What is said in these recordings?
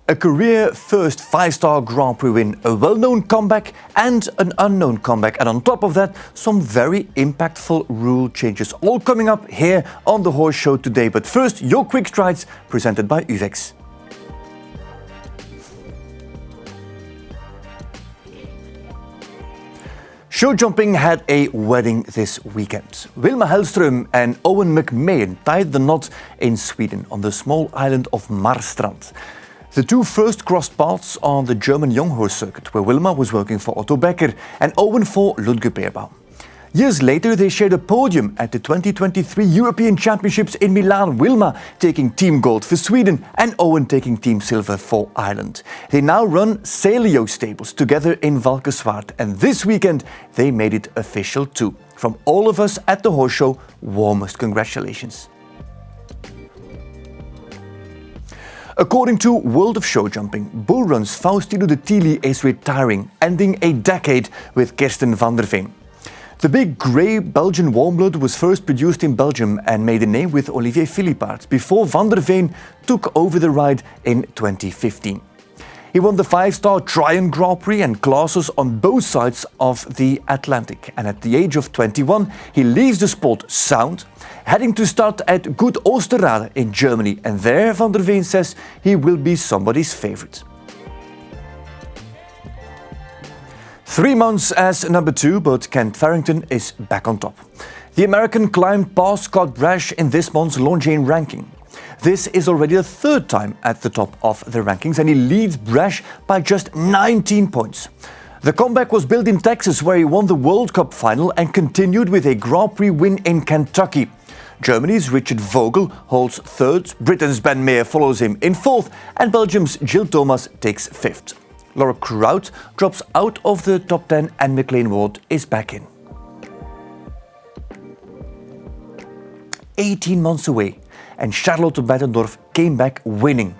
A career-first 5-star Grand Prix win, a well-known comeback and an unknown comeback. And on top of that, some very impactful rule changes. All coming up here on The Horse Show today. But first, your quick strides presented by Uvex. Show jumping had a wedding this weekend. Wilma Hellström and Owen McMahon tied the knot in Sweden on the small island of Marstrand. The two first crossed paths on the German young horse circuit, where Wilma was working for Otto Becker and Owen for Ludger Beerbaum. Years later, they shared a podium at the 2023 European Championships in Milan, Wilma taking team gold for Sweden and Owen taking team silver for Ireland. They now run Celio stables together in Valkenswaard, and this weekend they made it official too. From all of us at The Horse Show, warmest congratulations. According to World of Show Jumping, Bull Run's Faustino de Tilly is retiring, ending a decade with Kirsten van der Veen. The big grey Belgian warmblood was first produced in Belgium and made a name with Olivier Philippart before van der Veen took over the ride in 2015. He won the 5-star Tryon Grand Prix and classes on both sides of the Atlantic. And at the age of 21, he leaves the sport sound, heading to start at Gut Osterrade in Germany. And there, van der Veen says he will be somebody's favorite. 3 months as number 2, but Kent Farrington is back on top. The American climbed past Scott Brash in this month's Longines ranking. This is already the 3rd time at the top of the rankings, and he leads Brash by just 19 points. The comeback was built in Texas, where he won the World Cup final and continued with a Grand Prix win in Kentucky. Germany's Richard Vogel holds 3rd, Britain's Ben Mayer follows him in 4th, and Belgium's Gilles Thomas takes 5th. Laura Kraut drops out of the top 10 and McLean Ward is back in. 18 months away, and Charlotte Bettendorf came back winning.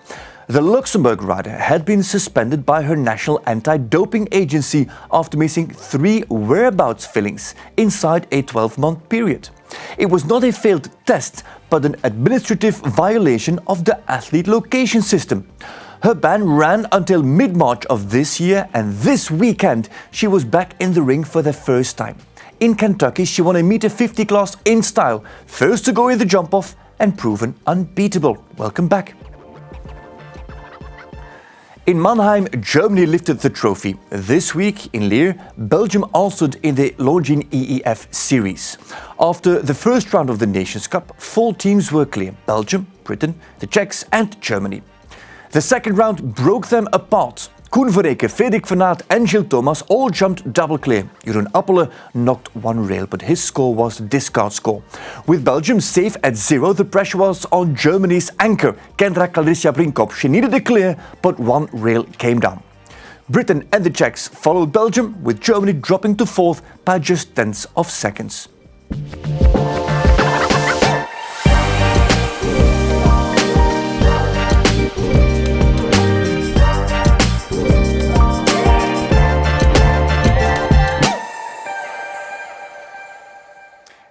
The Luxembourg rider had been suspended by her national anti-doping agency after missing 3 whereabouts fillings inside a 12-month period. It was not a failed test, but an administrative violation of the athlete location system. Her ban ran until mid-March of this year, and this weekend she was back in the ring for the first time. In Kentucky, she won a meter 50 class in style, first to go in the jump-off and proven unbeatable. Welcome back. In Mannheim, Germany lifted the trophy. This week in Leer, Belgium answered in the Longines EEF series. After the first round of the Nations Cup, 4 teams were clear: Belgium, Britain, the Czechs and Germany. The second round broke them apart. Koen Verreke, Frederik van Aert and Gilles Thomas all jumped double clear. Jeroen Appelen knocked 1 rail, but his score was a discard score. With Belgium safe at 0, the pressure was on Germany's anchor, Kendra Clarissa Brinkop. She needed a clear, but 1 rail came down. Britain and the Czechs followed Belgium, with Germany dropping to 4th by just tenths of seconds.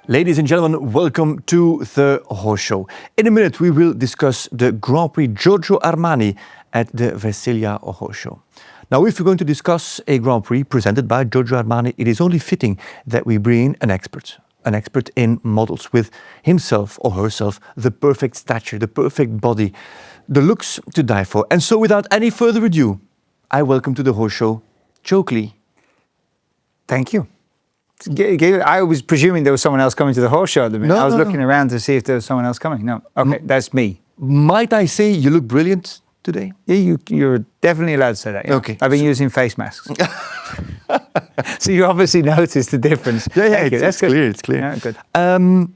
Ladies and gentlemen, welcome to The Horse Show. In a minute, we will discuss the Grand Prix Giorgio Armani at the Versilia Horse Show. Now, if we're going to discuss a Grand Prix presented by Giorgio Armani, it is only fitting that we bring in an expert in models, with himself or herself the perfect stature, the perfect body, the looks to die for. And so, without any further ado, I welcome to The Horse Show, Joe Klee. Thank you. I was presuming there was someone else coming to The Horse Show at the minute. I was looking around to see if there was someone else coming. No, okay, that's me. Might I say you look brilliant today? Yeah, you're definitely allowed to say that. Yeah. Okay. I've been using face masks. So you obviously noticed the difference. Yeah, it's clear. It's clear. Yeah, good.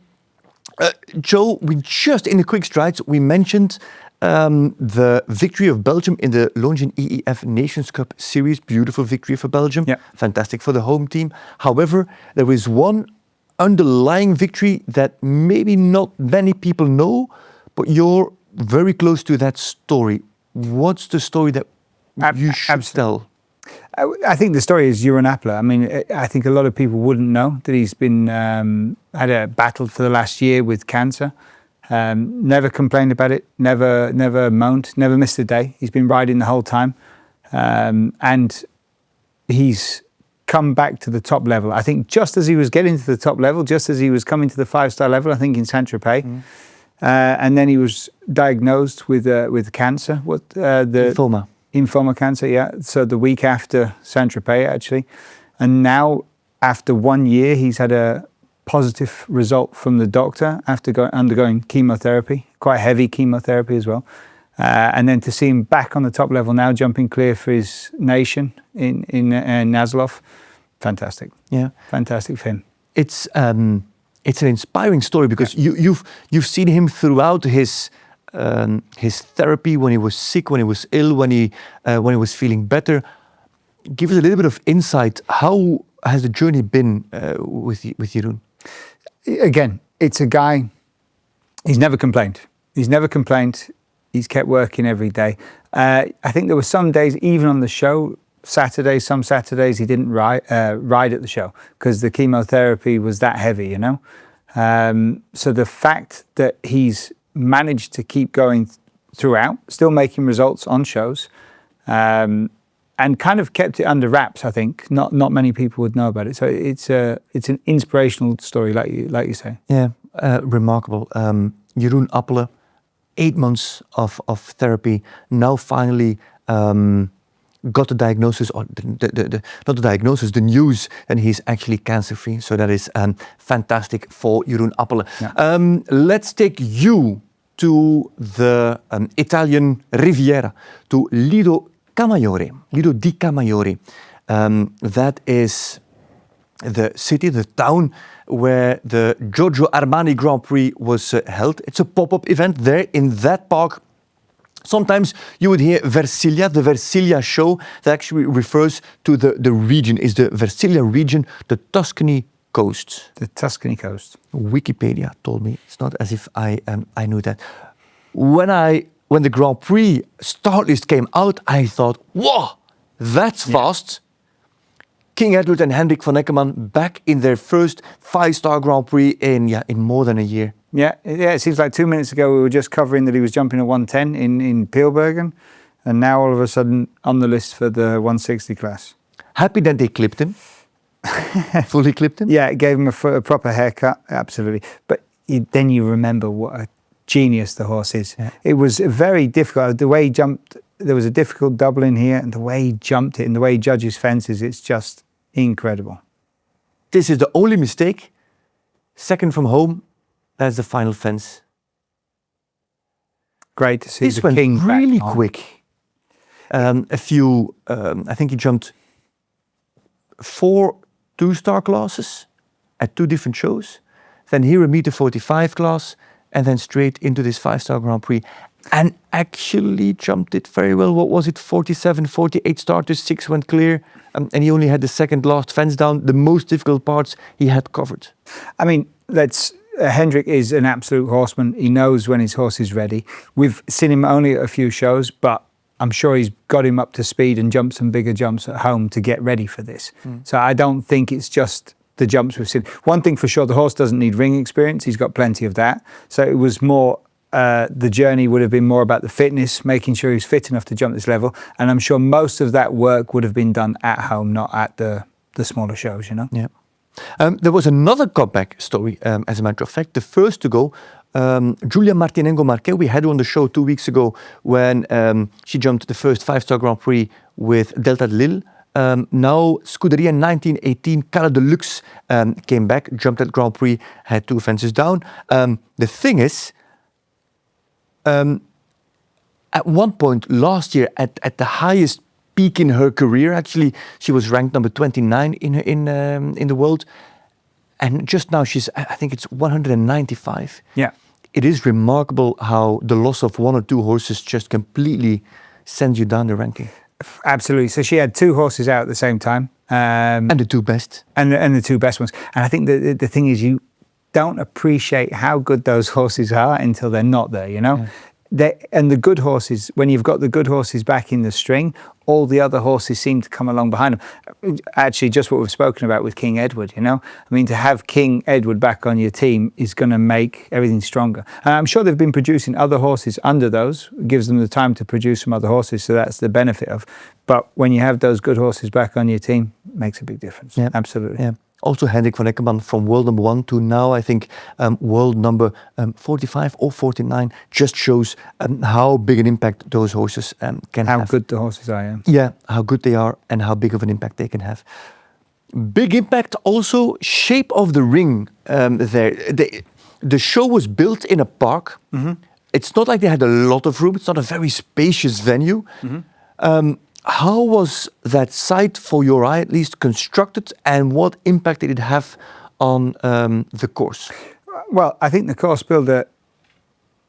Joe, we just, in the quick strides, we mentioned the victory of Belgium in the Longines EEF Nations Cup series. Beautiful victory for Belgium. Yeah. Fantastic for the home team. However, there is one underlying victory that maybe not many people know, but you're very close to that story. What's the story that you should tell? I think the story is Jeroen Appelen. I mean, I think a lot of people wouldn't know that he's been had a battle for the last year with cancer. Never complained about it, never moaned, never missed a day. He's been riding the whole time. And he's come back to the top level. I think just as he was getting to the top level, just as he was coming to the 5-star level, I think in Saint-Tropez, and then he was diagnosed with cancer. Lymphoma cancer, yeah. So the week after Saint-Tropez, actually. And now, after 1 year, he's had a positive result from the doctor after undergoing chemotherapy, quite heavy chemotherapy as well. And then to see him back on the top level now, jumping clear for his nation in Nazlov, fantastic. Yeah, fantastic for him. It's an inspiring story because you've seen him throughout his therapy, when he was sick, when he was ill, when he was feeling better. Give us a little bit of insight. How has the journey been with Jeroen? Again, it's a guy. He's never complained. He's kept working every day. I think there were some days, even on the show, some Saturdays he didn't ride at the show because the chemotherapy was that heavy, you know. So the fact that he's managed to keep going throughout, still making results on shows, and kind of kept it under wraps, I think. Not many people would know about it. So it's an inspirational story, like you say. Yeah, remarkable. Jeroen Appelen, 8 months of therapy, now finally got the diagnosis, or not the diagnosis, the news, and he's actually cancer-free. So that is fantastic for Jeroen Appelen. Yeah. Let's take you to the Italian Riviera, to Lido di Camaiore. That is the city, the town where the Giorgio Armani Grand Prix was held. It's a pop-up event there in that park. Sometimes you would hear Versilia, the Versilia show. That actually refers to the region. Is the Versilia region the Tuscany coast? The Tuscany coast. Wikipedia told me. It's not as if I knew that. When the Grand Prix start list came out, I thought, whoa, that's fast. King Edward and Hendrik van Eckermann back in their first 5-star Grand Prix in more than a year. Yeah. It seems like 2 minutes ago we were just covering that he was jumping a 110 in Peelbergen, and now all of a sudden on the list for the 160 class. Happy that they clipped him. Fully clipped him? Yeah, it gave him a proper haircut, absolutely. But then you remember what a genius the horse is. Yeah. It was very difficult. The way he jumped, there was a difficult double in here, and the way he jumped it and the way he judges fences, it's just incredible. This is the only mistake. Second from home, that's the final fence. Great to see this went really quick. I think he jumped 4 2-star classes at 2 different shows. Then here a meter 45 class, and then straight into this 5-star Grand Prix. And actually jumped it very well. What was it? 47, 48 starters, 6 went clear. And he only had the second last fence down. The most difficult parts he had covered. I mean, Hendrik is an absolute horseman. He knows when his horse is ready. We've seen him only at a few shows, but I'm sure he's got him up to speed and jumped some bigger jumps at home to get ready for this. So I don't think it's just the jumps we've seen. One thing for sure, the horse doesn't need ring experience. He's got plenty of that. So it was more, the journey would have been more about the fitness, making sure he's fit enough to jump this level. And I'm sure most of that work would have been done at home, not at the smaller shows, you know? Yeah. There was another comeback story, as a matter of fact. The first to go, Giulia Martinengo Marquez, we had her on the show 2 weeks ago when she jumped the first 5-star Grand Prix with Delta de Lille. Now, Scuderia 1918, Cara Deluxe came back, jumped at Grand Prix, had 2 fences down. The thing is, at one point last year, at the highest peak in her career, actually, she was ranked number 29 in the world. And just now she's, I think it's 195. Yeah. It is remarkable how the loss of 1 or 2 horses just completely sends you down the ranking. Absolutely. So she had 2 horses out at the same time. And the 2 best. And the 2 best ones. And I think the thing is, you don't appreciate how good those horses are until they're not there, you know? Yeah. And the good horses, when you've got the good horses back in the string, all the other horses seem to come along behind them. Actually, just what we've spoken about with King Edward, you know? I mean, to have King Edward back on your team is going to make everything stronger. And I'm sure they've been producing other horses under those, gives them the time to produce some other horses, so that's the benefit of. But when you have those good horses back on your team, it makes a big difference. Yeah. Absolutely. Yeah. Also, Hendrik van Eckermann from world number 1 to now, I think, world number 45 or 49, just shows how big an impact those horses can have. How good the horses are, yeah. Yeah, how good they are and how big of an impact they can have. Big impact also, shape of the ring there. The show was built in a park. Mm-hmm. It's not like they had a lot of room. It's not a very spacious venue. Mm-hmm. How was that site, for your eye at least, constructed, and what impact did it have on the course? Well, I think the course builder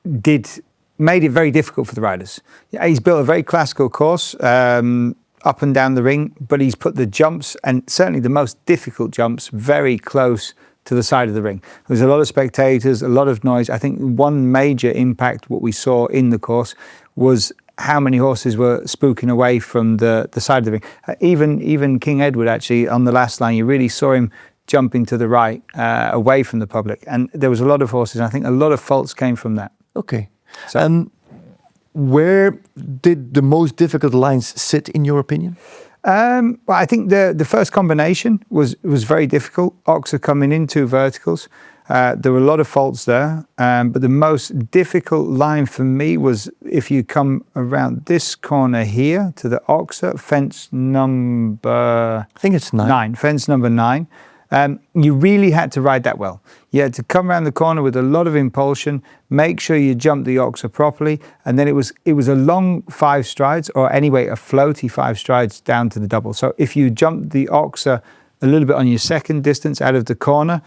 made it very difficult for the riders. Yeah, he's built a very classical course up and down the ring, but he's put the jumps, and certainly the most difficult jumps, very close to the side of the ring. There's a lot of spectators, a lot of noise. I think one major impact, what we saw in the course, was how many horses were spooking away from the side of the ring. Even King Edward, actually, on the last line, you really saw him jumping to the right, away from the public. And there was a lot of horses, and I think a lot of faults came from that. Okay. So, where did the most difficult lines sit, in your opinion? Well, I think the first combination was very difficult. Oxer coming in 2 verticals. There were a lot of faults there, but the most difficult line for me was if you come around this corner here to the Oxer, fence number... I think it's 9. Fence number 9. You really had to ride that well. You had to come around the corner with a lot of impulsion, make sure you jumped the Oxer properly, and then it was a long 5 strides, or anyway, a floaty 5 strides down to the double. So if you jumped the Oxer a little bit on your second distance out of the corner,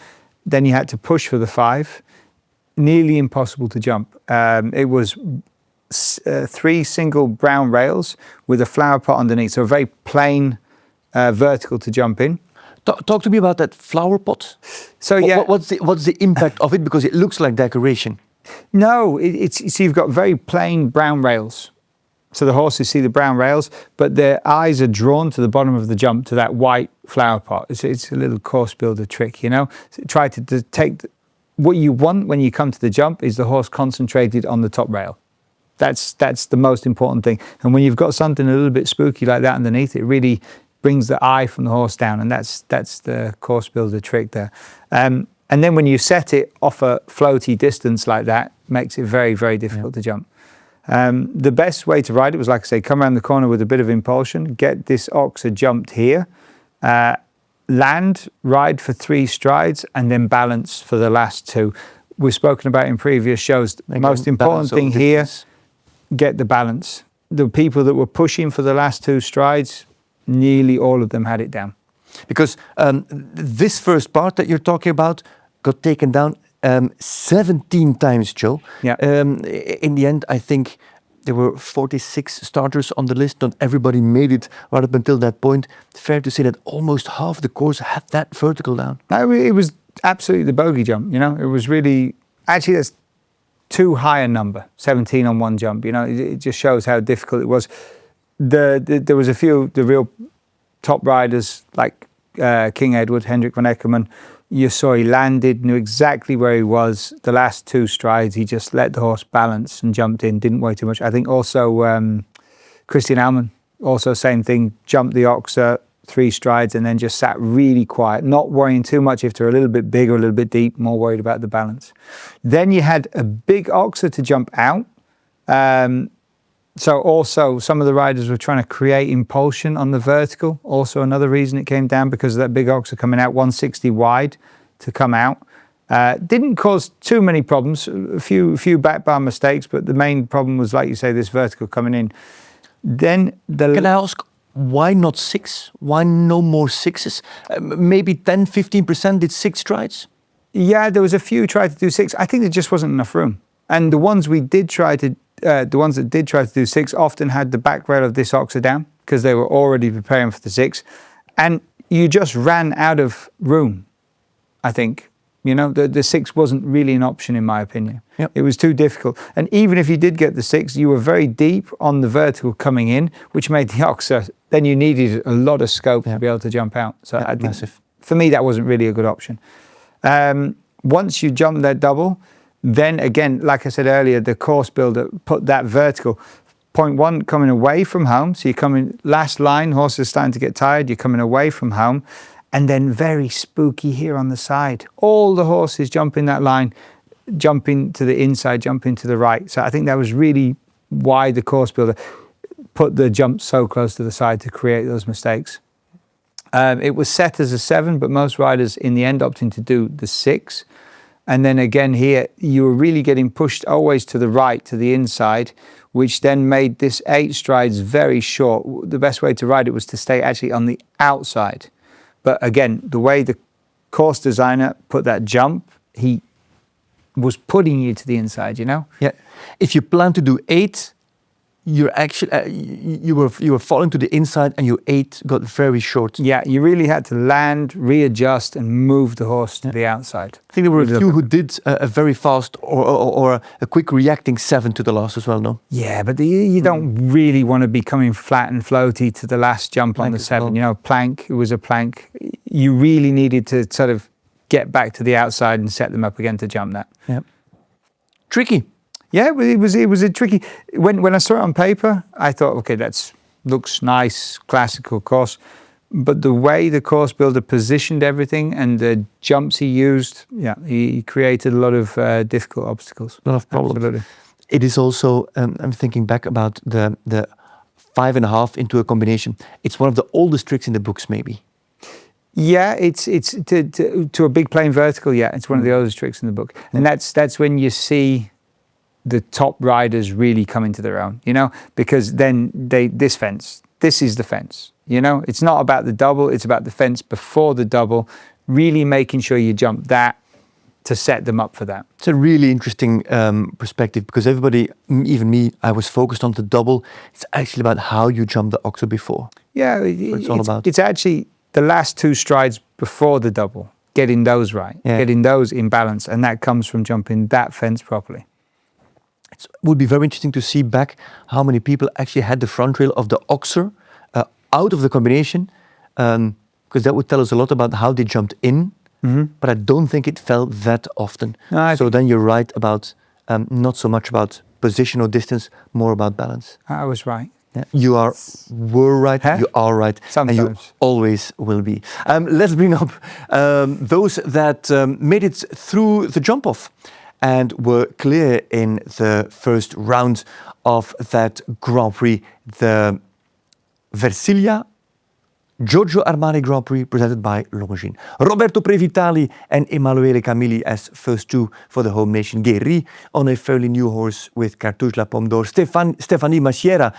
then you had to push for the 5. Nearly impossible to jump. It was 3 single brown rails with a flower pot underneath, so a very plain vertical to jump in. Talk to me about that flower pot. So yeah, what's the impact of it? Because it looks like decoration. No, so you've got very plain brown rails. So the horses see the brown rails, but their eyes are drawn to the bottom of the jump, to that white flower pot. It's a little course builder trick, you know. So try to take what you want when you come to the jump is the horse concentrated on the top rail. That's the most important thing. And when you've got something a little bit spooky like that underneath, it really brings the eye from the horse down, and that's the course builder trick there. And then when you set it off a floaty distance like that, makes it very, very difficult to jump. The best way to ride it was, like I say, come around the corner with a bit of impulsion, get this Oxer jumped here, land, ride for 3 strides, and then balance for the last 2. We've spoken about in previous shows, the most important thing here, get the balance. The people that were pushing for the last 2 strides, nearly all of them had it down. Because this first part that you're talking about got taken down 17 times, Joe. Yeah. In the end, I think there were 46 starters on the list. Not everybody made it right up until that point. Fair to say that almost half the course had that vertical down. No, it was absolutely the bogey jump, you know. It was really... Actually, that's too high a number, 17 on one jump, you know. It just shows how difficult it was. There was a few, the real top riders, like King Edward, Hendrik van Eckermann. You saw he landed, knew exactly where he was. The last 2 strides, he just let the horse balance and jumped in, didn't weigh too much. I think also Christian Alman, also same thing, jumped the Oxer 3 strides and then just sat really quiet, not worrying too much if they're a little bit big or a little bit deep, more worried about the balance. Then you had a big Oxer to jump out. So also some of the riders were trying to create impulsion on the vertical. Also another reason it came down, because of that big Oxer coming out 160 wide to come out. Didn't cause too many problems, a few back bar mistakes, but the main problem was, like you say, this vertical coming in. Then Can I ask, why not 6? Why no more 6s? Maybe 10-15% did 6 strides? Yeah, there was a few tried to do 6. I think there just wasn't enough room. And the ones that did try to do 6 often had the back rail of this Oxer down, because they were already preparing for the 6. And you just ran out of room, I think. You know, the 6 wasn't really an option in my opinion. Yep. It was too difficult. And even if you did get the 6, you were very deep on the vertical coming in, which made the oxer, then you needed a lot of scope to be able to jump out. So I think massive. For me, that wasn't really a good option. Once you jump that double, then again, like I said earlier, the course builder put that vertical. Point 1, coming away from home. So you're coming last line, horses starting to get tired, you're coming away from home. And then very spooky here on the side. All the horses jumping that line, jumping to the inside, jumping to the right. So I think that was really why the course builder put the jump so close to the side to create those mistakes. It was set as a 7, but most riders in the end opting to do the 6. And then again here, you were really getting pushed always to the right, to the inside, which then made this 8 strides very short. The best way to ride it was to stay actually on the outside. But again, the way the course designer put that jump, he was putting you to the inside, you know? Yeah. If you plan to do 8, you're actually you were falling to the inside, and your 8 got very short. Yeah, you really had to land, readjust, and move the horse to the outside. I think there were a few who did a very fast or a quick reacting 7 to the last as well, no? Yeah, but you don't really want to be coming flat and floaty to the last jump on the 7. well. You know, plank, it was a plank. You really needed to sort of get back to the outside and set them up again to jump that. Yeah. Tricky. Yeah, it was a tricky. When I saw it on paper, I thought, okay, that looks nice, classical course. But the way the course builder positioned everything and the jumps he used, he created a lot of difficult obstacles. A lot of problems. Absolutely. It is also, I'm thinking back about the 5.5 into a combination. It's one of the oldest tricks in the books, maybe. Yeah, it's to a big plane vertical. Yeah, it's one of the oldest tricks in the book, and that's when you see the top riders really come into their own. You know, because then this is the fence. You know, it's not about the double; it's about the fence before the double. Really making sure you jump that to set them up for that. It's a really interesting perspective, because everybody, even me, I was focused on the double. It's actually about how you jump the oxer before. Yeah, it's all about. It's actually the last 2 strides before the double, getting those right, getting those in balance, and that comes from jumping that fence properly. It would be very interesting to see back how many people actually had the front rail of the oxer out of the combination, because that would tell us a lot about how they jumped in. Mm-hmm. But I don't think it fell that often. No, so then you're right about not so much about position or distance, more about balance. I was right. Yeah. You were right, you are right, Sometimes. and you always will be. Let's bring up those that made it through the jump-off and were clear in the first round of that Grand Prix, the Versilia Giorgio Armani Grand Prix, presented by Longines. Roberto Previtali and Emanuele Camilli as first 2 for the home nation. Guéry on a fairly new horse with Cartouche La Pomme d'Or. Stephanie Massiera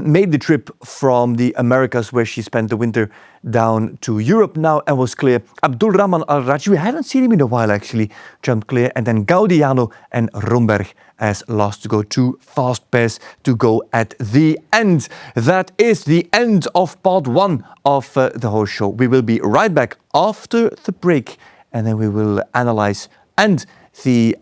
made the trip from the Americas, where she spent the winter, down to Europe now and was clear. Abdulrahman Al-Raji, we haven't seen him in a while actually, jumped clear. And then Gaudiano and Rhomberg as last to go. 2 fast pairs to go at the end. That is the end of part 1 of the horse show. We will be right back after the break, and then we will analyze and the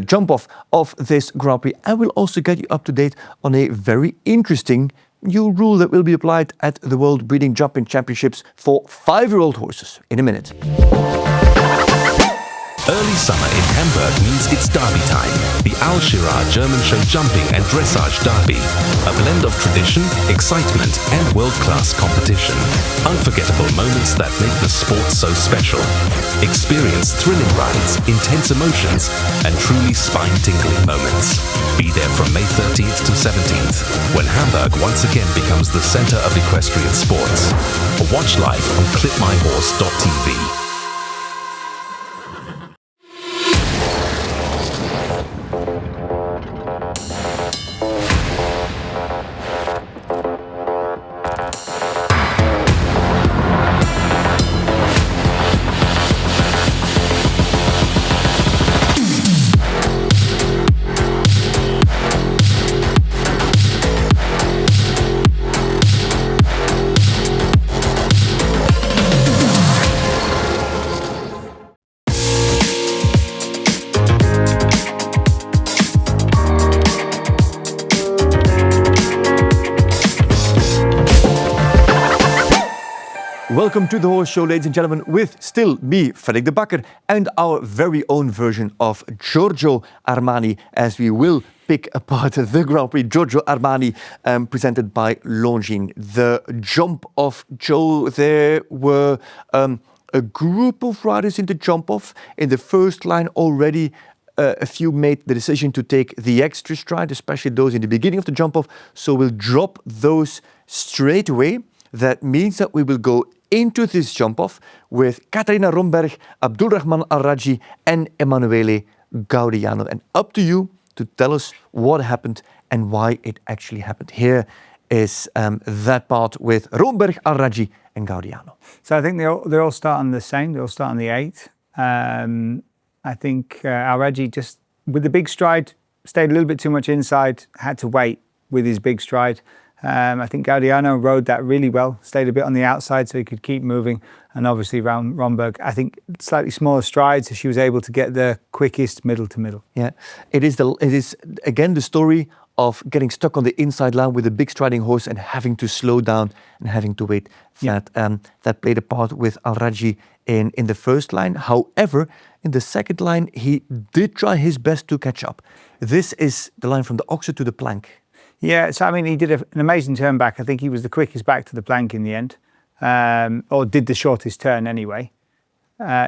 jump off of this Grand Prix. I will also get you up to date on a very interesting new rule that will be applied at the World Breeding Jumping Championships for 5-year-old horses in a minute. Early summer in Hamburg means it's Derby time. The Al-Shirah German show jumping and dressage derby. A blend of tradition, excitement and world-class competition. Unforgettable moments that make the sport so special. Experience thrilling rides, intense emotions and truly spine-tingling moments. Be there from May 13th to 17th, when Hamburg once again becomes the center of equestrian sports. Watch live on clipmyhorse.tv. Welcome to the Horse Show, ladies and gentlemen, with still me, Frederik de Backer, and our very own version of Giorgio Armani, as we will pick apart the Grand Prix. Giorgio Armani, presented by Longines. The jump-off, Joe, there were a group of riders in the jump-off. In the first line already, a few made the decision to take the extra stride, especially those in the beginning of the jump-off. So we'll drop those straight away. That means that we will go into this jump-off with Katharina Rhomberg, Abdulrahman Al-Rajhi and Emanuele Gaudiano. And up to you to tell us what happened and why it actually happened. Here is that part with Rhomberg, Al-Rajhi and Gaudiano. So I think they all start on the same. They all start on the 8th. I think Al-Rajhi just, with the big stride, stayed a little bit too much inside, had to wait with his big stride. I think Gaudiano rode that really well, stayed a bit on the outside so he could keep moving. And obviously Rhomberg, I think slightly smaller strides, so she was able to get the quickest middle to middle. Yeah, it is again the story of getting stuck on the inside line with a big striding horse and having to slow down and having to wait. Yeah. That played a part with Al-Rajhi in the first line. However, in the second line, he did try his best to catch up. This is the line from the Oxer to the plank. Yeah, so I mean, he did an amazing turn back. I think he was the quickest back to the plank in the end, or did the shortest turn anyway.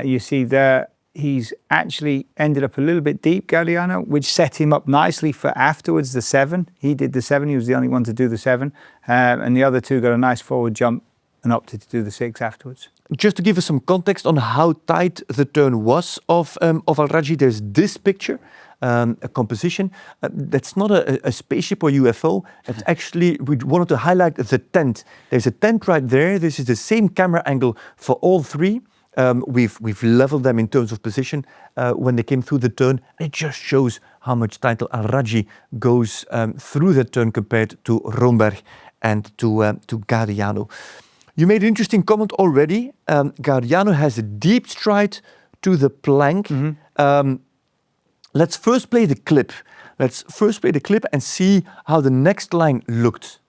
You see there, he's actually ended up a little bit deep, Gaudiano, which set him up nicely for afterwards, the 7. He did the 7, he was the only one to do the 7. And the other two got a nice forward jump and opted to do the 6 afterwards. Just to give us some context on how tight the turn was of Al-Rajhi, there's this picture. A composition that's not a spaceship or UFO. It's actually, we wanted to highlight the tent. There's a tent right there. This is the same camera angle for all three. We've leveled them in terms of position when they came through the turn. It just shows how much title Al-Rajhi goes through the turn compared to Rhomberg and to Gaudiano. You made an interesting comment already. Gaudiano has a deep stride to the plank. Mm-hmm. Let's first play the clip. And see how the next line looked.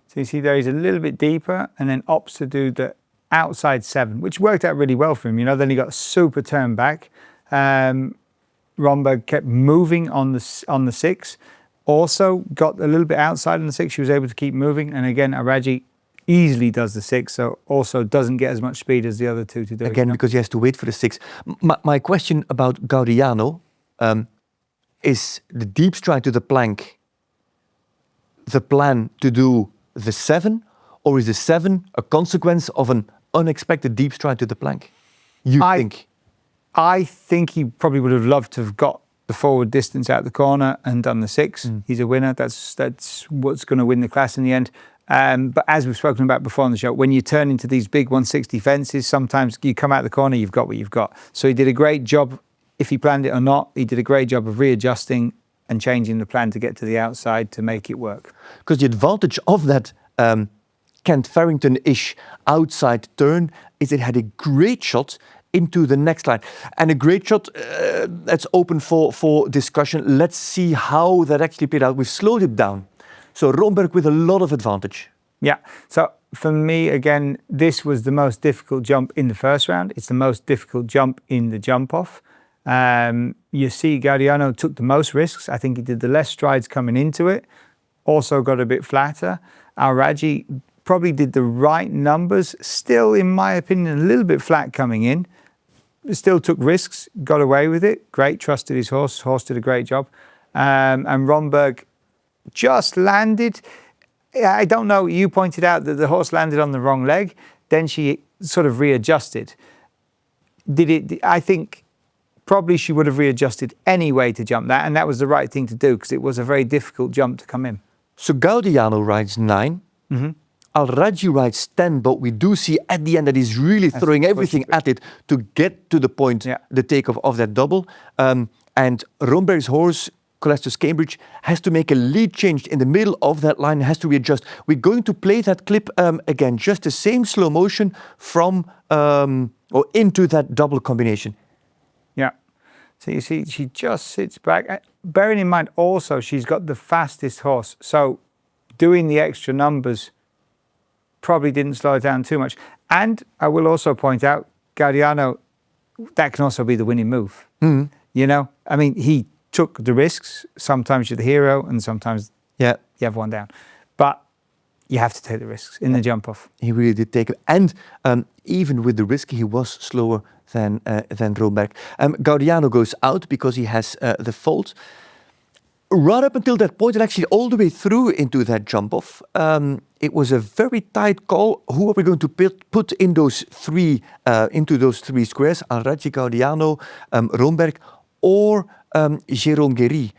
So you see there he's a little bit deeper and then opts to do the outside 7, which worked out really well for him. You know, then he got a super turn back. Rhomberg kept moving on the 6. Also got a little bit outside on the 6. She was able to keep moving. And again, Al-Rajhi easily does the 6, so also doesn't get as much speed as the other two to do it. Again, because he has to wait for the 6. My question about Gaudiano, is the deep stride to the plank the plan to do the 7, or is the 7 a consequence of an unexpected deep stride to the plank? I think he probably would have loved to have got the forward distance out the corner and done the 6. He's a winner. That's what's going to win the class in the end. But as we've spoken about before on the show, when you turn into these big 160 fences, sometimes you come out the corner, you've got what you've got. So he did a great job. If he planned it or not, he did a great job of readjusting and changing the plan to get to the outside to make it work. Because the advantage of that Kent Farrington-ish outside turn is it had a great shot into the next line. And a great shot that's open for discussion. Let's see how that actually played out. We've slowed it down. So Rhomberg with a lot of advantage. Yeah, so for me, again, this was the most difficult jump in the first round. It's the most difficult jump in the jump-off. You see Gaudiano took the most risks. I think he did the less strides coming into it. Also got a bit flatter. Al-Rajhi probably did the right numbers. Still, in my opinion, a little bit flat coming in. Still took risks, got away with it. Great, trusted his horse. Horse did a great job. And Rhomberg just landed. I don't know, you pointed out that the horse landed on the wrong leg. Then she sort of readjusted. I think probably she would have readjusted anyway to jump that, and that was the right thing to do because it was a very difficult jump to come in. So Gaudiano rides 9. Mm-hmm. Al-Rajhi rides 10, but we do see at the end that he's really throwing everything at it to get to the point, the takeoff of that double. And Rhomberg's horse, Colestus Cambridge, has to make a lead change in the middle of that line, has to readjust. We're going to play that clip again, just the same slow motion from or into that double combination. Yeah. So you see, she just sits back. Bearing in mind also, she's got the fastest horse. So doing the extra numbers probably didn't slow it down too much. And I will also point out, Gaudiano, that can also be the winning move. You know, I mean, he took the risks. Sometimes you're the hero and sometimes you have one down. But you have to take the risks in the jump off. He really did take it. And even with the risk, he was slower than Rhomberg. Gaudiano goes out because he has the fault. Right up until that point, and actually all the way through into that jump off, it was a very tight call. Who are we going to put in those three into those three squares? Alraghi, Gaudiano, Rhomberg, or Jérôme Guéry.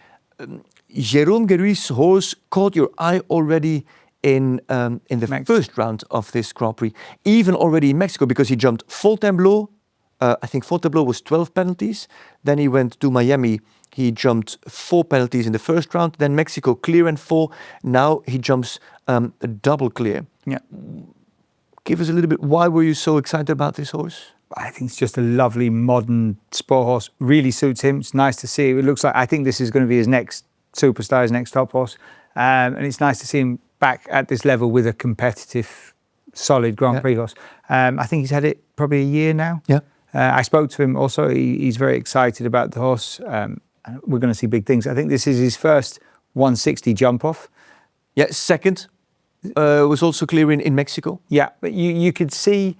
Jérôme Guéry's horse caught your eye already in the first round of this Grand Prix, even already in Mexico, because he jumped Fontainebleau. I think Fontainebleau was 12 penalties. Then he went to Miami. He jumped 4 penalties in the first round. Then Mexico clear and 4. Now he jumps a double clear. Yeah. Give us a little bit. Why were you so excited about this horse? I think it's just a lovely modern sport horse. Really suits him. It's nice to see. It looks like, I think this is going to be his next superstar, his next top horse. And it's nice to see him back at this level with a competitive, solid Grand Prix horse. I think he's had it probably a year now. Yeah. I spoke to him also. He's very excited about the horse. We're going to see big things. I think this is his first 160 jump off. Yeah, second was also clear in Mexico. Yeah, but you could see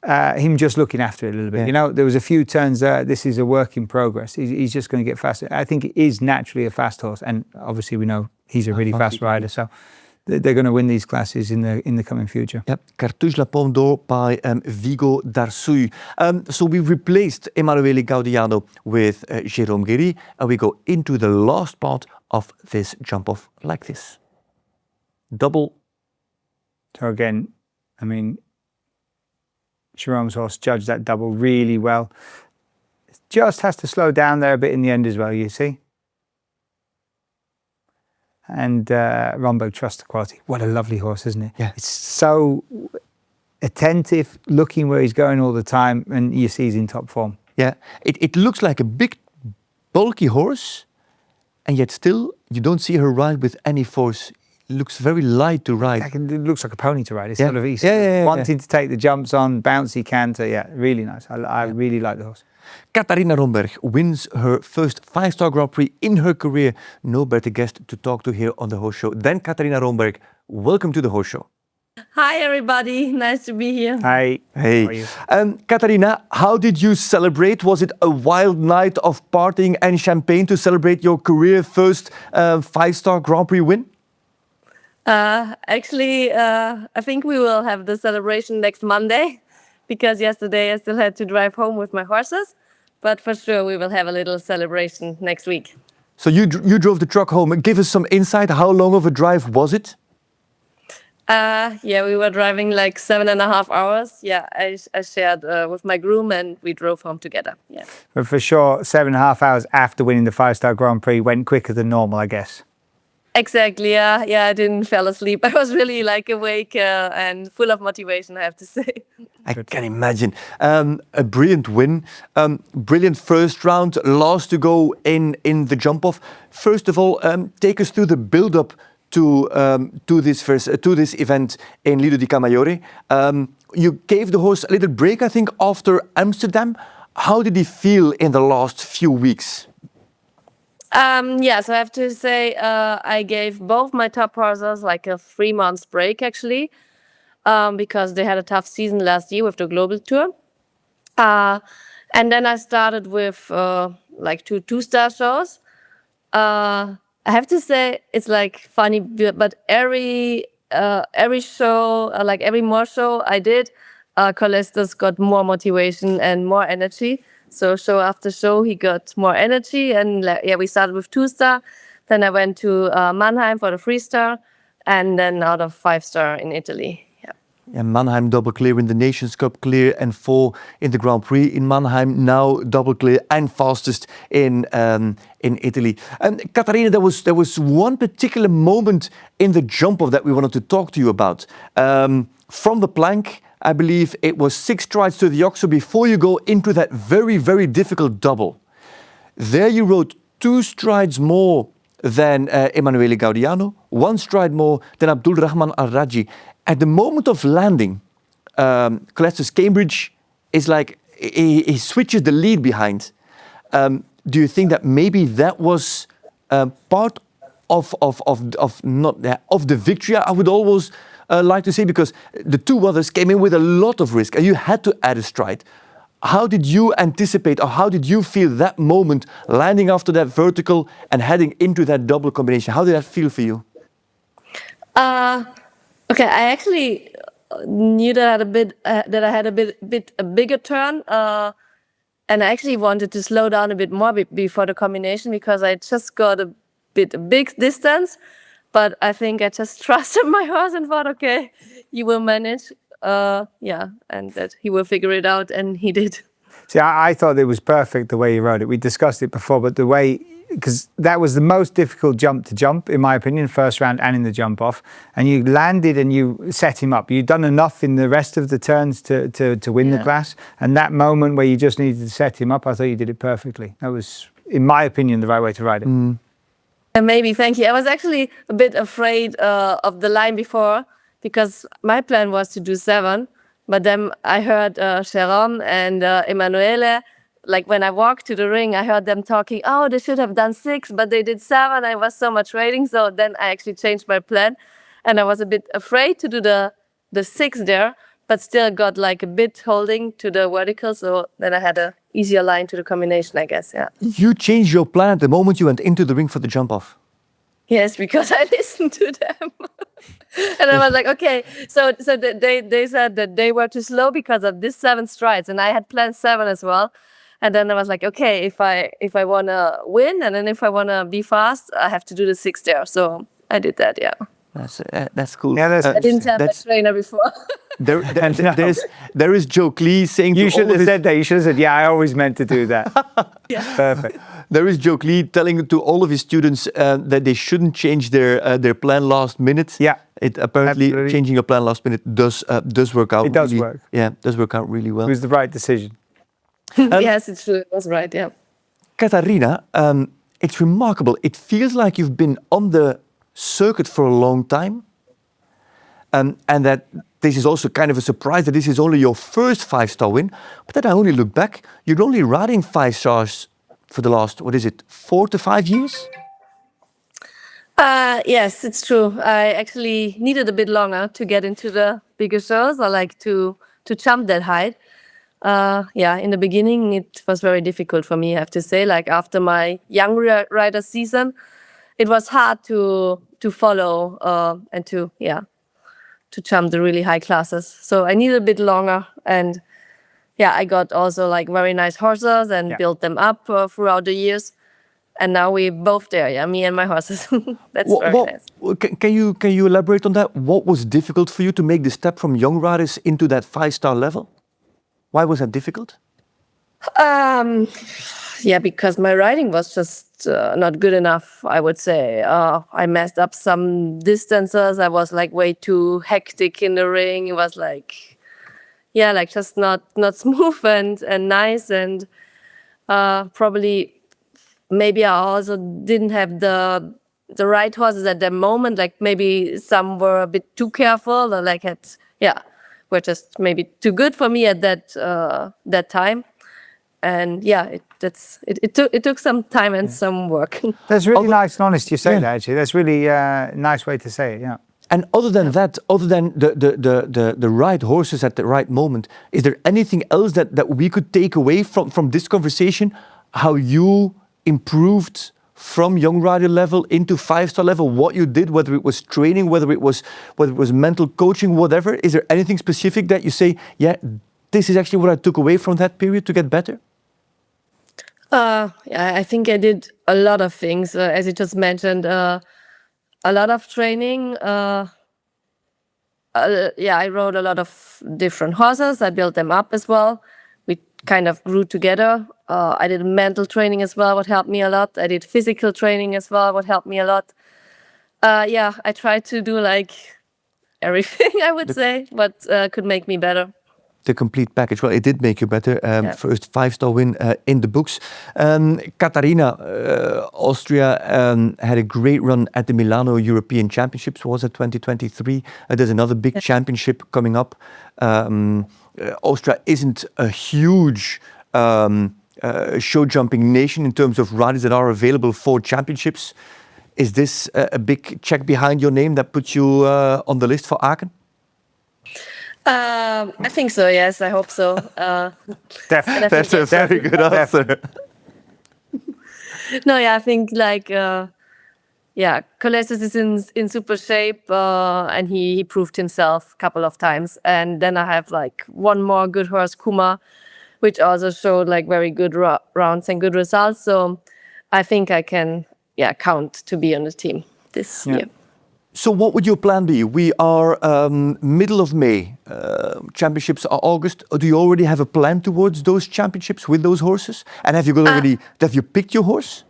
him just looking after it a little bit. Yeah. You know, there was a few turns there. This is a work in progress. He's just going to get faster. I think it is naturally a fast horse, and obviously we know he's a really fast rider. So they're going to win these classes in the coming future. Yep, Cartouche La Pomme d'Or by Vigo Darsuy. So we replaced Emanuele Gaudiano with Jérôme Guéry, and we go into the last part of this jump off like this. Double. So again, I mean, Jérôme's horse judged that double really well. Just has to slow down there a bit in the end as well, you see. And Rhomberg trusts the quality. What a lovely horse, isn't it? Yeah. It's so attentive, looking where he's going all the time, and you see he's in top form. Yeah, it looks like a big, bulky horse, and yet still you don't see her ride with any force. It looks very light to ride. It looks like a pony to ride. It's Yeah. sort of wanting to take the jumps on, bouncy canter. Yeah, really nice. I really like the horse. Katharina Rhomberg wins her first 5-star Grand Prix in her career. No better guest to talk to here on the Horse Show than Katharina Rhomberg. Welcome to the Horse Show. Hi, everybody. Nice to be here. Hi. Hey. How are you? Katharina, how did you celebrate? Was it a wild night of partying and champagne to celebrate your career first 5-star Grand Prix win? Actually, I think we will have the celebration next Monday, because yesterday I still had to drive home with my horses. But for sure, we will have a little celebration next week. So you drove the truck home. Give us some insight. How long of a drive was it? Yeah, we were driving like 7.5 hours. Yeah, I shared with my groom and we drove home together. Yeah. But for sure, 7.5 hours after winning the 5-star Grand Prix went quicker than normal, I guess. Exactly. Yeah, I didn't fall asleep. I was really like awake and full of motivation, I have to say. I can imagine. A brilliant win, brilliant first round, last to go in the jump off. First of all, take us through the build-up to this event in Lido di Camaiore. You gave the horse a little break, I think, after Amsterdam. How did he feel in the last few weeks? Yeah, so I have to say I gave both my top horses like a 3 months break, actually, because they had a tough season last year with the Global Tour. And then I started with like 2-star shows. I have to say it's like funny, but every show, like every more show I did, Colestus got more motivation and more energy. So show after show, he got more energy. And yeah, we started with 2-star. Then I went to Mannheim for the 3-star. And then out of 5-star in Italy. Yeah. And Mannheim double clear in the Nations Cup, clear and 4 in the Grand Prix in Mannheim. Now double clear and fastest in Italy. And Katharina, there was one particular moment in the jump off that we wanted to talk to you about. From the plank, I believe it was 6 strides to the oxo before you go into that very, very difficult double. There you rode 2 strides more than Emanuele Gaudiano, 1 stride more than Abdulrahman Al-Raji. At the moment of landing, Clester's Cambridge is like, he switches the lead behind. Do you think that maybe that was part of the victory? I would always like to say, because the 2 others came in with a lot of risk and you had to add a stride. How did you anticipate, or how did you feel that moment landing after that vertical and heading into that double combination? How did that feel for you? Okay, I actually knew that I had a bigger turn, and I actually wanted to slow down a bit more before the combination, because I just got a big distance. But I think I just trusted my horse and thought, okay, you will manage. And that he will figure it out, and he did. See, I thought it was perfect the way you rode it. We discussed it before, but the way, because that was the most difficult jump to jump, in my opinion, first round and in the jump off. And you landed and you set him up. You'd done enough in the rest of the turns to win the class. And that moment where you just needed to set him up, I thought you did it perfectly. That was, in my opinion, the right way to ride it. And maybe, thank you. I was actually a bit afraid of the line before, because my plan was to do 7, but then I heard Sharon and Emanuele, like when I walked to the ring, I heard them talking, oh, they should have done 6, but they did 7. I was so much waiting, so then I actually changed my plan, and I was a bit afraid to do the 6 there, but still got like a bit holding to the vertical, so then I had a easier line to the combination, I guess, yeah. You changed your plan at the moment you went into the ring for the jump off. Yes, because I listened to them. And I was like, okay, so they said that they were too slow because of this 7 strides, and I had planned 7 as well. And then I was like, okay, if I want to win, and then if I want to be fast, I have to do the 6 there. So I did that, yeah. That's cool. Yeah, I didn't have that trainer before. There is Joe Clee saying You should have said that. You should have said, yeah, I always meant to do that. Yeah. Perfect. There is Joe Clee telling to all of his students that they shouldn't change their plan last minute. Yeah. It apparently Absolutely. changing your plan last minute does work out. It does really, work. Yeah, does work out really well. It was the right decision. Yes, it's true. It was right, yeah. Katharina, it's remarkable. It feels like you've been on the circuit for a long time, and that this is also kind of a surprise that this is only your first 5-star win. But then I only look back, you're only riding 5 stars for the last, 4 to 5 years? Yes, it's true. I actually needed a bit longer to get into the bigger shows, or like to jump that height. In the beginning, it was very difficult for me, I have to say. Like after my young rider season, it was hard to follow and to jump the really high classes. So I needed a bit longer, and I got also like very nice horses and built them up throughout the years. And now we're both there, me and my horses. That's very nice. Can you elaborate on that? What was difficult for you to make the step from young riders into that 5-star level? Why was that difficult? Because my riding was just not good enough, I would say. I messed up some distances. I was like way too hectic in the ring. It was like, just not smooth and nice. And probably maybe I also didn't have the right horses at that moment. Like maybe some were a bit too careful, or like were just maybe too good for me at that time. And it took some time and some work. That's really nice and honest you say that, actually. That's really a nice way to say it, yeah. And other than that, other than the right horses at the right moment, is there anything else that we could take away from this conversation? How you improved from young rider level into 5-star level, what you did, whether it was training, whether it was mental coaching, whatever. Is there anything specific that you say, this is actually what I took away from that period to get better? I think I did a lot of things, as you just mentioned. A lot of training. I rode a lot of different horses. I built them up as well. We kind of grew together. I did mental training as well, what helped me a lot. I did physical training as well, what helped me a lot. I tried to do like everything, I would say, what could make me better. The complete package. Well, it did make you better. First 5-star win in the books. Katharina, Austria had a great run at the Milano European Championships. Was it 2023? There's another big championship coming up. Austria isn't a huge show jumping nation in terms of riders that are available for championships. Is this a big check behind your name that puts you on the list for Aachen? I think so, yes, I hope so. That's a very good answer. No, yeah, I think Kolestis is in super shape, and he proved himself a couple of times. And then I have one more good horse, Kuma, which also showed very good rounds and good results. So I think I can count to be on the team this year. So what would your plan be? We are middle of May. Championships are August. Do you already have a plan towards those championships with those horses? And have you picked your horse?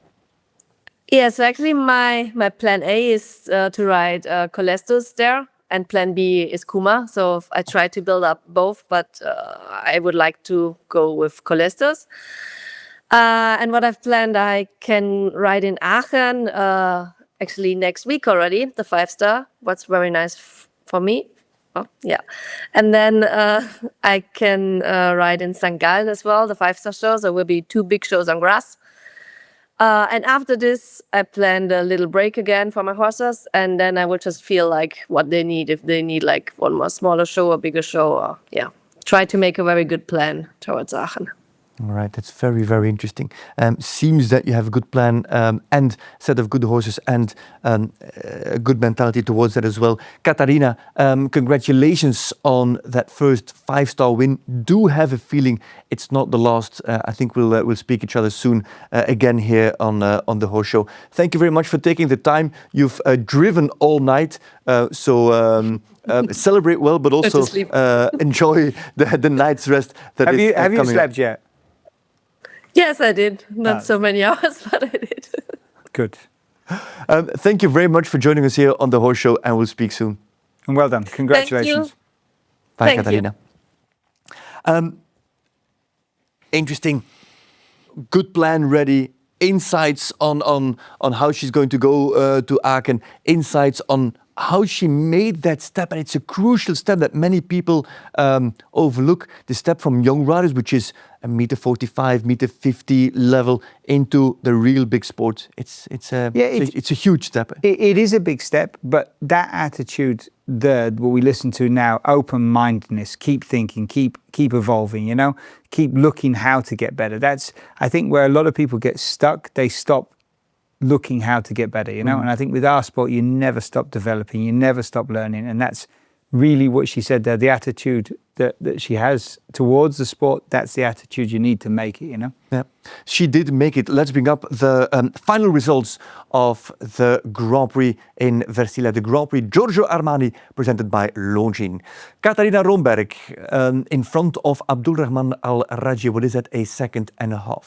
Yeah, so actually my plan A is to ride Kolestis there, and plan B is Kuma. So I try to build up both, but I would like to go with Kolestis. And what I've planned, I can ride in Aachen actually next week already, the 5-star. What's very nice for me. Oh, yeah. And then I can ride in St. Gallen as well, the 5-star show. So it will be 2 big shows on grass. And after this, I planned a little break again for my horses. And then I will just feel what they need, if they need one more smaller show or bigger show. Or, try to make a very good plan towards Aachen. All right, that's very, very interesting. Seems that you have a good plan and set of good horses and a good mentality towards that as well. Katharina, congratulations on that first 5-star win. Do have a feeling it's not the last. I think we'll speak each other soon again here on the horse show. Thank you very much for taking the time. You've driven all night, so celebrate well, but also enjoy the night's rest. Have you slept yet? Yes, I did. Not so many hours, but I did. Good. Thank you very much for joining us here on the Horse Show, and we'll speak soon. And well done. Congratulations. Bye, Katharina. Interesting. Good plan ready. Insights on how she's going to go to Aachen. Insights on how she made that step, and it's a crucial step that many people overlook. The step from young riders, which is a -45, -50 level, into the real big sport. It's a huge step. It is a big step, but that attitude, what we listen to now, open-mindedness, keep thinking, keep evolving. Keep looking how to get better. That's, I think, where a lot of people get stuck. They stop looking how to get better, And I think with our sport, you never stop developing, you never stop learning, and that's really what she said there. The attitude that she has towards the sport, that's the attitude you need to make it, Yeah, she did make it. Let's bring up the final results of the Grand Prix in Versilia. The Grand Prix Giorgio Armani, presented by Longines. Katharina Rhomberg in front of Abdulrahman Al-Raji. What is that? A 2.5 seconds.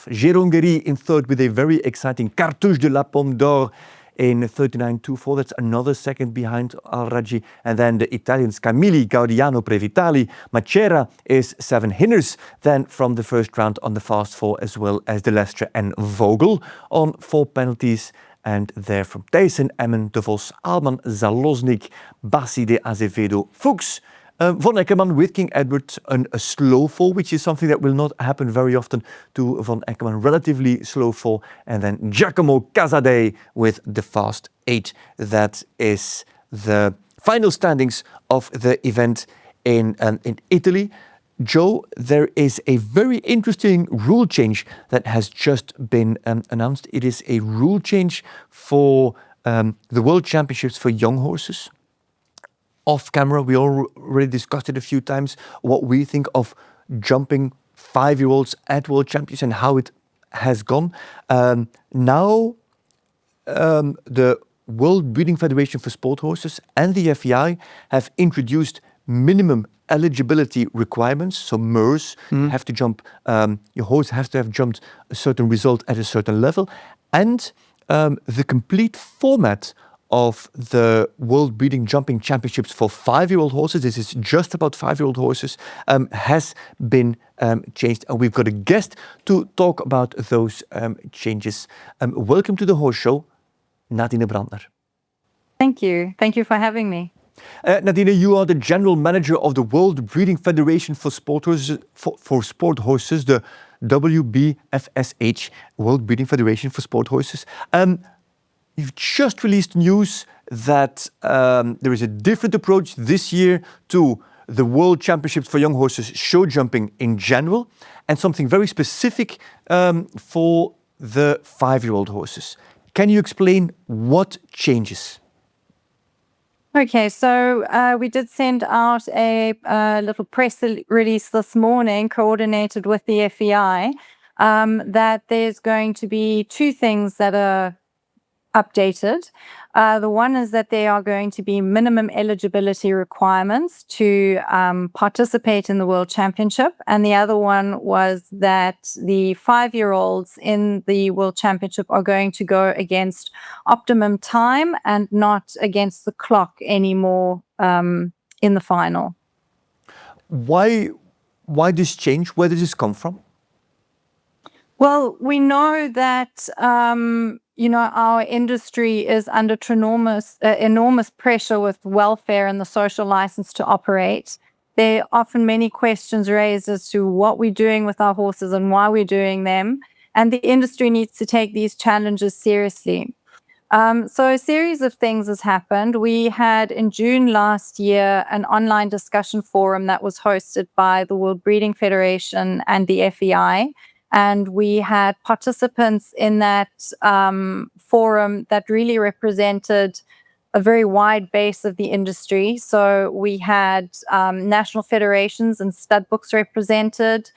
Jérôme Guéry in third with a very exciting Cartouche de la Pomme d'Or in 39.24. That's another second behind Al-Raji. And then the Italians Camilli, Gaudiano, Previtali. Macera is 7 hinners then from the first round on the fast 4, as well as De Lestre and Vogel on 4 penalties. And there from Thijssen, Emmen, De Vos, Alman, Zaloznik, Bassi de Azevedo, Fuchs, Von Eckermann with King Edward, a slow fall, which is something that will not happen very often to Von Eckermann. Relatively slow fall. And then Giacomo Casadei with the fast 8. That is the final standings of the event in Italy. Joe, there is a very interesting rule change that has just been announced. It is a rule change for the World Championships for young horses. Off camera, we already discussed it a few times, what we think of jumping 5-year-olds at World Championships and how it has gone. Now, the World Breeding Federation for Sport Horses and the FEI have introduced minimum eligibility requirements. So MERS have to jump, your horse has to have jumped a certain result at a certain level. And the complete format of the World Breeding Jumping Championships for 5-year-old horses, this is just about 5-year-old horses, has been changed. And we've got a guest to talk about those changes. Welcome to the Horse Show, Nadine Brandner. Thank you. Thank you for having me. Nadine, you are the General Manager of the World Breeding Federation for Sport Horses, the WBFSH, World Breeding Federation for Sport Horses. You've just released news that there is a different approach this year to the World Championships for Young Horses show jumping in general, and something very specific for the 5-year-old horses. Can you explain what changes? Okay, so we did send out a little press release this morning, coordinated with the FEI, that there's going to be 2 things that are updated. The one is that there are going to be minimum eligibility requirements to participate in the World Championship. And the other one was that the 5-year-olds in the World Championship are going to go against optimum time and not against the clock anymore in the final. Why this change? Where did this come from? Well, we know that our industry is under enormous pressure with welfare and the social license to operate. There are often many questions raised as to what we're doing with our horses and why we're doing them. And the industry needs to take these challenges seriously. So a series of things has happened. We had in June last year an online discussion forum that was hosted by the World Breeding Federation and the FEI. And we had participants in that forum that really represented a very wide base of the industry. So we had national federations and stud books represented.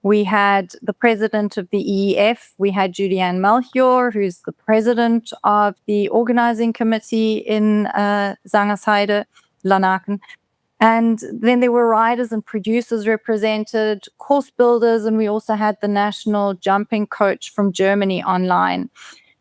We had the president of the EEF. We had Julianne Melchior, who's the president of the organizing committee in Zangersheide, Lanaken. And then there were riders and producers represented, course builders, and we also had the national jumping coach from Germany online.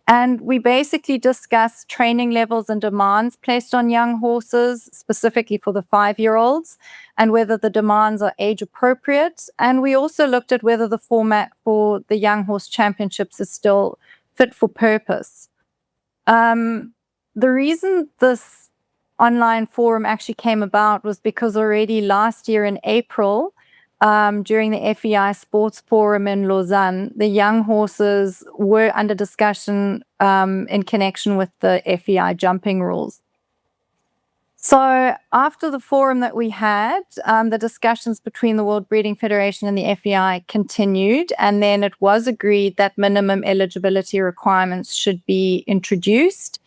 And we basically discussed training levels and demands placed on young horses, specifically for the 5-year-olds, and whether the demands are age appropriate. And we also looked at whether the format for the Young Horse Championships is still fit for purpose. The reason this online forum actually came about was because already last year in April, during the FEI Sports Forum in Lausanne, the young horses were under discussion in connection with the FEI jumping rules. So after the forum that we had, the discussions between the World Breeding Federation and the FEI continued, and then it was agreed that minimum eligibility requirements should be introduced,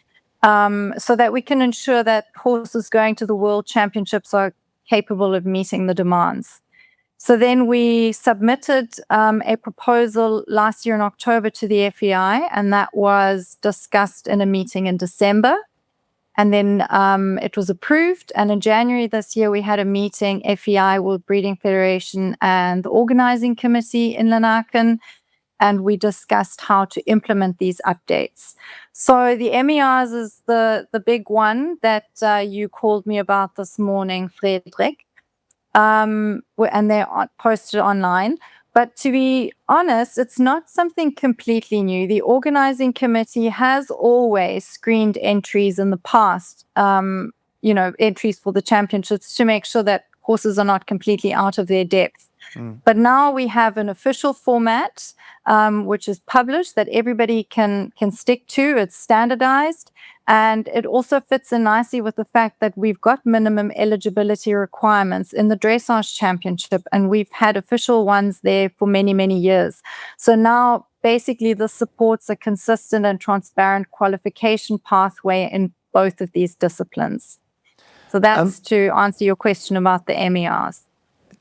so that we can ensure that horses going to the World Championships are capable of meeting the demands. So then we submitted a proposal last year in October to the FEI, and that was discussed in a meeting in December. And then it was approved. And in January this year, we had a meeting, FEI, World Breeding Federation, and the organizing committee in Lanaken. And we discussed how to implement these updates. So the MERs is the big one that you called me about this morning, Frederik. And they're posted online. But to be honest, it's not something completely new. The organizing committee has always screened entries in the past, entries for the championships to make sure that horses are not completely out of their depth. But now we have an official format, which is published, that everybody can stick to. It's standardized. And it also fits in nicely with the fact that we've got minimum eligibility requirements in the Dressage Championship, and we've had official ones there for many, many years. So now, basically, this supports a consistent and transparent qualification pathway in both of these disciplines. So that's to answer your question about the MERs.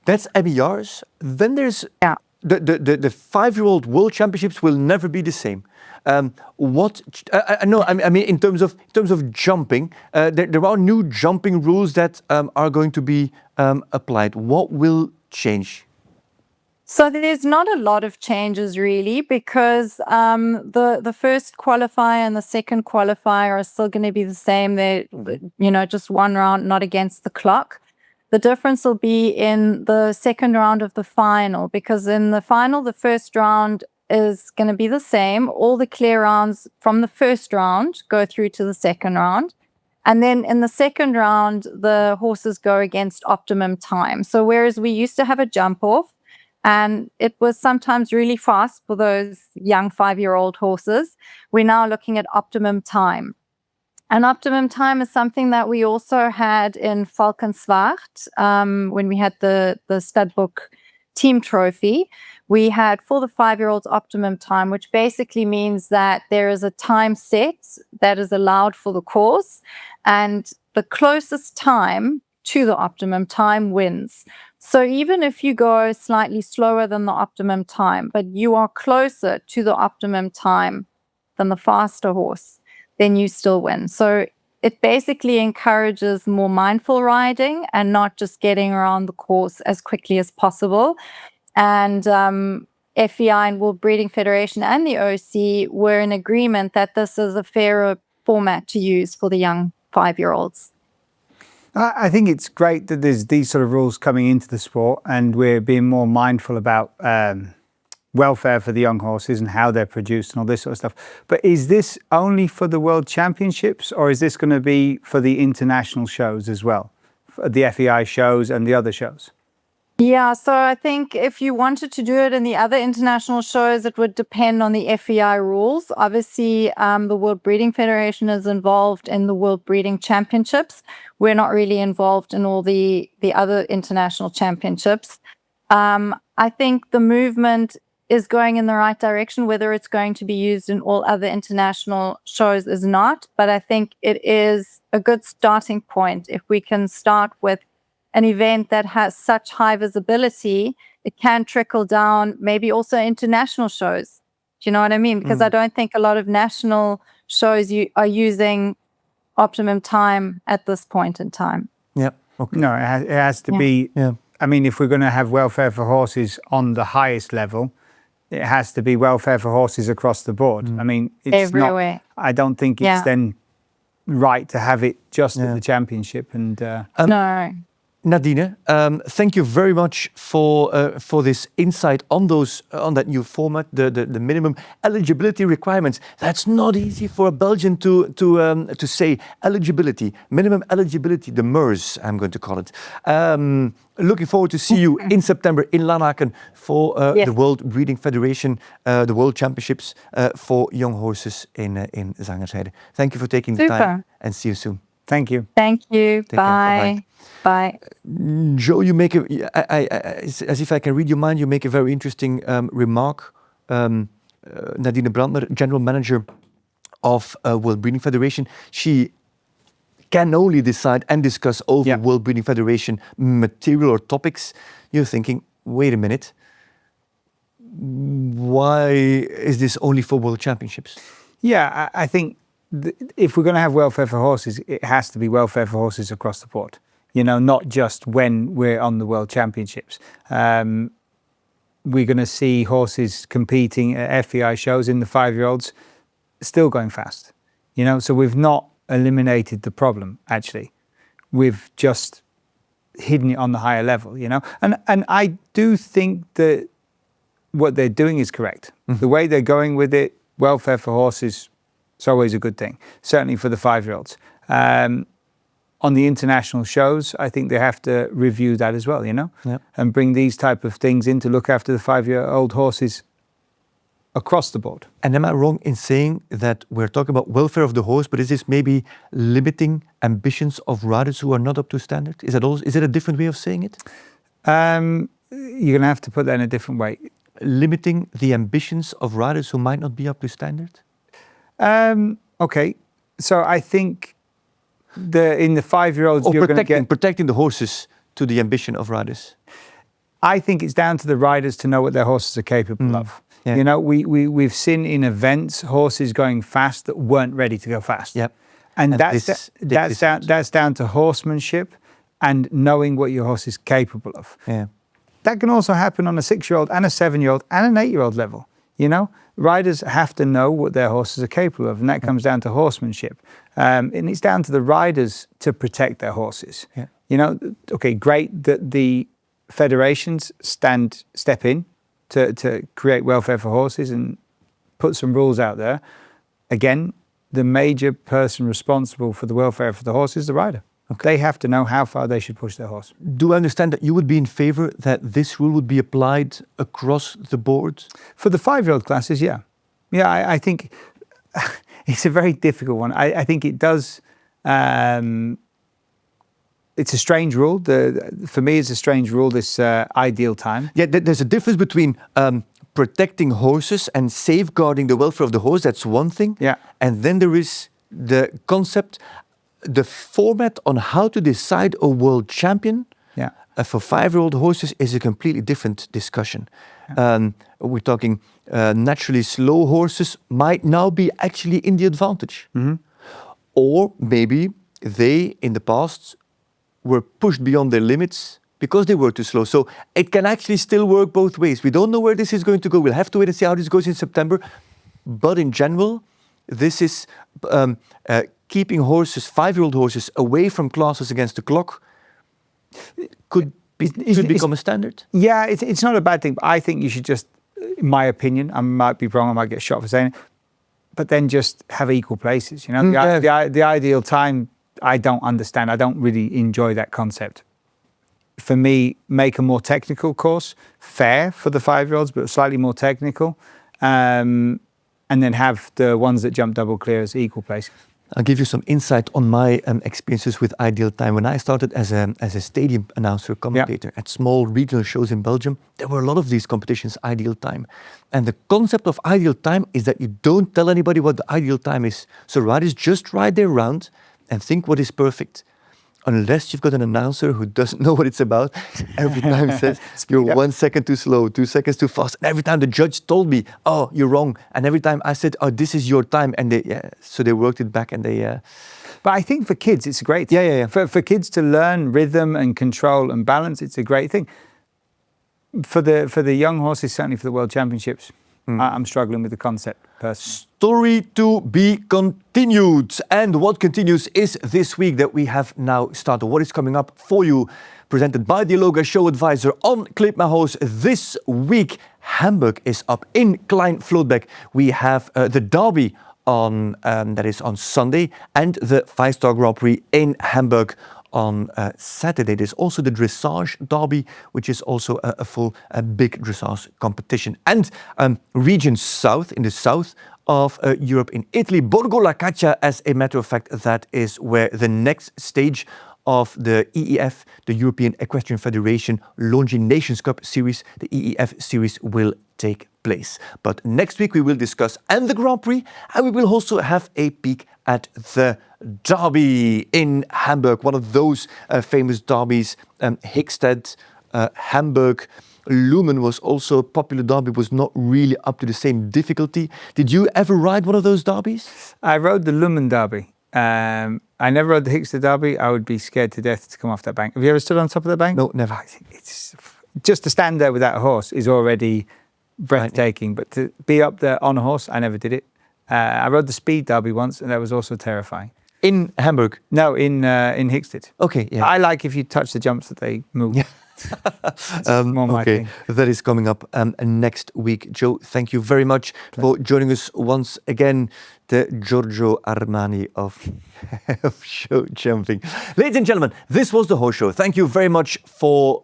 That's MERs. Then there's the 5-year-old World Championships will never be the same. In terms of jumping, there are new jumping rules that are going to be applied. What will change? So there's not a lot of changes really, because the first qualifier and the second qualifier are still going to be the same. They're, just one round, not against the clock. The difference will be in the second round of the final, because in the final, the first round is going to be the same. All the clear rounds from the first round go through to the second round. And then in the second round, the horses go against optimum time. So whereas we used to have a jump off, and it was sometimes really fast for those young 5-year-old horses, we're now looking at optimum time. And optimum time is something that we also had in Valkenswaard when we had the Studbook team trophy. We had for the 5-year-olds optimum time, which basically means that there is a time set that is allowed for the course, and the closest time to the optimum time wins. So even if you go slightly slower than the optimum time, but you are closer to the optimum time than the faster horse, then you still win. So it basically encourages more mindful riding and not just getting around the course as quickly as possible. And FEI and World Breeding Federation and the OC were in agreement that this is a fairer format to use for the young 5-year-olds. I think it's great that there's these sort of rules coming into the sport, and we're being more mindful about welfare for the young horses and how they're produced and all this sort of stuff. But is this only for the World Championships, or is this going to be for the international shows as well, for the FEI shows and the other shows? Yeah, so I think if you wanted to do it in the other international shows, it would depend on the FEI rules. Obviously, the World Breeding Federation is involved in the World Breeding Championships. We're not really involved in all the other international championships. I think the movement is going in the right direction. Whether it's going to be used in all other international shows is not, but I think it is a good starting point. If we can start with an event that has such high visibility, it can trickle down maybe also international shows. Do you know what I mean? Because I don't think a lot of national shows are using optimum time at this point in time. Yeah. Okay. No, it has to be. Yeah. I mean, if we're going to have welfare for horses on the highest level, it has to be welfare for horses across the board. I mean, it's everywhere. not. I don't think it's then right to have it just at the championship. And No. Nadine, thank you very much for this insight on that new format, the minimum eligibility requirements. That's not easy for a Belgian to say. Eligibility, minimum eligibility, the MERS, I'm going to call it. Looking forward to see you in September in Lanaken for the World Breeding Federation, the World Championships for young horses in Zangersheide. Thank you for taking the time, and see you soon. thank you. Thank you. Take care. Bye. Bye. Joe, you make as if I can read your mind, you make a very interesting remark. Nadine Brandner, General Manager of World Breeding Federation, she can only decide and discuss over World Breeding Federation material or topics. You're thinking, wait a minute, why is this only for World Championships? Yeah, I think if we're going to have welfare for horses, it has to be welfare for horses across the board. You know, not just when we're on the World Championships. We're going to see horses competing at FEI shows in the 5-year-olds still going fast. You know, so we've not eliminated the problem, actually. We've just hidden it on the higher level, you know. And I do think that what they're doing is correct. The way they're going with it, welfare for horses, it's always a good thing, certainly for the 5-year-olds. On the international shows, I think they have to review that as well, you know, and bring these type of things in to look after the 5-year-old horses across the board. And am I wrong in saying that we're talking about welfare of the horse, but is this maybe limiting ambitions of riders who are not up to standard? Is it a different way of saying it? You're going to have to put that in a different way. Limiting the ambitions of riders who might not be up to standard? Okay, so I think in the 5-year-olds, you're going to get protecting the horses to the ambition of riders. I think it's down to the riders to know what their horses are capable of. Yeah. You know, we've seen in events horses going fast that weren't ready to go fast. Yep. And that's down to horsemanship and knowing what your horse is capable of. Yeah. that can also happen on a 6-year-old and a 7-year-old and an 8-year-old level. You know, riders have to know what their horses are capable of, and that comes down to horsemanship. And it's down to the riders to protect their horses. Yeah. You know, okay, great that the federations step in to create welfare for horses and put some rules out there. Again, the major person responsible for the welfare for the horse is the rider. Okay. They have to know how far they should push their horse. Do I understand that you would be in favor that this rule would be applied across the board? For the 5-year-old classes, yeah. Yeah, I think it's a very difficult one. I think it does... it's a strange rule. For me, it's a strange rule, this ideal time. Yeah, there's a difference between protecting horses and safeguarding the welfare of the horse. That's one thing. Yeah. And then there is the concept, the format on how to decide a world champion. Yeah. For 5-year-old horses is a completely different discussion. Yeah. We're talking naturally slow horses might now be actually in the advantage. Mm-hmm. Or maybe they, in the past, were pushed beyond their limits because they were too slow. So it can actually still work both ways. We don't know where this is going to go. We'll have to wait and see how this goes in September. But in general, this is keeping horses, 5-year-old horses, away from classes against the clock should become a standard. Yeah, it's not a bad thing. But I think you should just, in my opinion, I might be wrong, I might get shot for saying it, but then just have equal places. You know, the ideal time, I don't understand. I don't really enjoy that concept. For me, make a more technical course, fair for the 5-year-olds, but slightly more technical, and then have the ones that jump double clear as equal places. I'll give you some insight on my experiences with Ideal Time. When I started as a stadium announcer, commentator at small regional shows in Belgium, there were a lot of these competitions, Ideal Time. And the concept of Ideal Time is that you don't tell anybody what the ideal time is. So riders just ride their round and think what is perfect. Unless you've got an announcer who doesn't know what it's about, every time says, you're 1 second too slow, 2 seconds too fast. And every time the judge told me, oh, you're wrong. And every time I said, oh, this is your time. And so they worked it back and they... But I think for kids, it's a great thing. Yeah. For kids to learn rhythm and control and balance, it's a great thing. For the young horses, certainly for the World Championships, I'm struggling with the concept personally. Story to be continued. And what continues is this week that we have now started. What is coming up for you? Presented by the Loga Show Advisor on Clip My Horse. This week, Hamburg is up in Klein Floatbeck. We have the Derby on that is on Sunday, and the 5-Star Grand Prix in Hamburg on Saturday. There's also the Dressage Derby, which is also a full big dressage competition. And region south, in the south of Europe, in Italy, Borgo La Caccia, as a matter of fact, that is where the next stage of the EEF, the European Equestrian Federation Longines Nations Cup Series, the EEF Series, will take place. But next week we will discuss and the Grand Prix, and we will also have a peek at the Derby in Hamburg, one of those famous derbies. Hickstead, Hamburg, Lumen was also a popular derby, was not really up to the same difficulty. Did you ever ride one of those derbies? I rode the Lumen Derby. I never rode the Hickstead Derby. I would be scared to death to come off that bank. Have you ever stood on top of that bank? No, never. I think it's just to stand there with that horse is already breathtaking. But to be up there on a horse, I never did it. I rode the Speed Derby once, and that was also terrifying. In Hamburg? No, in Hickstead. Okay, yeah. I like if you touch the jumps that they move. Yeah. More my thing. That is coming up next week. Joe, thank you very much for joining us once again. The Giorgio Armani of show jumping. Ladies and gentlemen, this was the Horse Show. Thank you very much for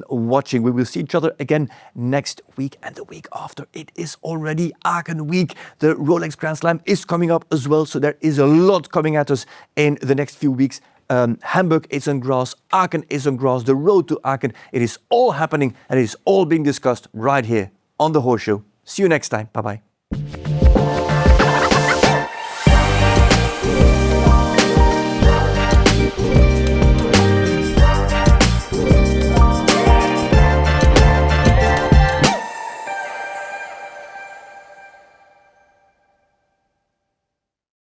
watching. We will see each other again next week and the week after. It is already Aachen week. The Rolex Grand Slam is coming up as well. So there is a lot coming at us in the next few weeks. Hamburg is on grass, Aachen is on grass, the road to Aachen. It is all happening and it is all being discussed right here on The Horse Show. See you next time. Bye-bye.